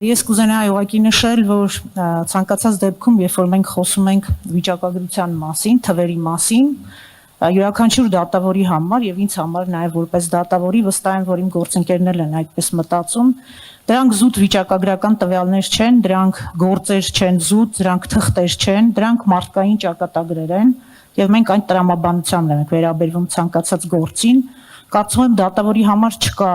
Ես կուզենայի ուղղակի նշել, որ ցանկացած դեպքում, երբ որ մենք խոսում ենք վիճակագրության մասին, թվերի մասին, յուրաքանչյուր դատավորի համար եւ ինձ համար նաեւ որպես դատավորի վստահ եմ, որ իմ գործընկերներն են այդպես մտածում, դրանք զուտ վիճակագրական տվյալներ չեն, դրանք գործեր չեն զուտ, դրանք թղթեր չեն, դրանք մարդկային ճակատագրեր են եւ մենք այն տրամաբանությամբ ենք վերաբերվում ցանկացած գործին, կարծում եմ դատավորի համար չկա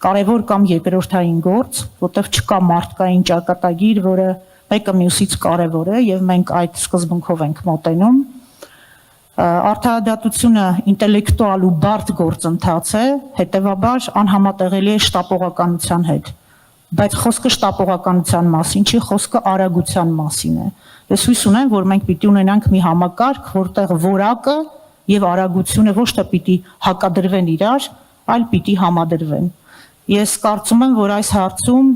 կարևոր կամ երկրորդային գործ, որտեղ չկա մարդկային ճակատագիր, որը մեկը մյուսից կարևոր է եւ մենք այդ սկզբունքով ենք մոտենում։ Արդարադատությունը ինտելեկտուալ ու բարդ գործընթաց է, հետեւաբար անհամատեղելի է շտապողականության հետ։ Բայց խոսքը շտապողականության մասին չի, խոսքը արագության մասին է։ Ես հույս ունեմ, որ մենք պիտի ունենանք մի համակարգ, որտեղ որակը եւ արագությունը ոչ թե պիտի հակադրվեն իրար, այլ պիտի համադրվեն։ Ես կարծում եմ, որ այս հարցում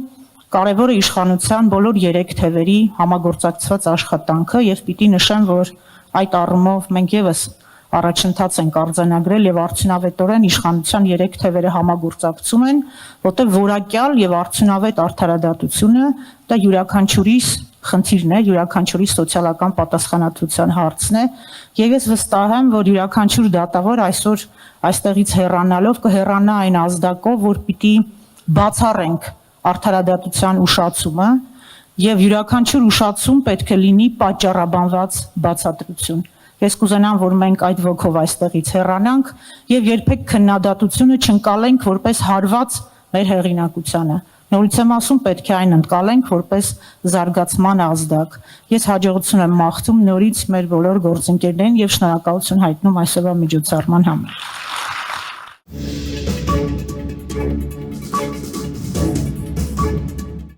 կարևոր է իշխանության բոլոր 3 թևերի համագործակցված աշխատանքը եւ պիտի նշեմ, որ այդ առումով մենք եւս առաջընթաց ենք արձանագրել եւ արդյունավետորեն իշխանության 3 թևերը համագործակցում են, որտեղ որակյալ եւ արդյունավետ արդարադատությունը դա յուրաքանչյուրիս խնդիրն է, յուրաքանչյուրի սոցիալական պատասխանատվության հարցն է եւ ես վստահ եմ, որ յուրաքանչյուր դատավոր այսօր այստեղից հեռանալով կհեռանա այն ազդակով, որ պիտի բացառենք արդարադատության ուշացումը եւ յուրաքանչյուր ուշացում պետք է լինի պատճառաբանված բացատրություն։ Ես կուզենամ, որ մենք այդ ոգով այստեղից հեռանանք եւ երբեք քննադատությունը չընկալենք որպես հարված մեր հեղինակությանը։ Նորից եմ ասում, պետք է այն ընկալենք որպես զարգացման ազդակ։ Ես հաջողություն եմ մաղթում նորից մեր բոլոր գործընկերներին եւ շնորհակալություն հայտնում այսօրվա միջոցառման համար։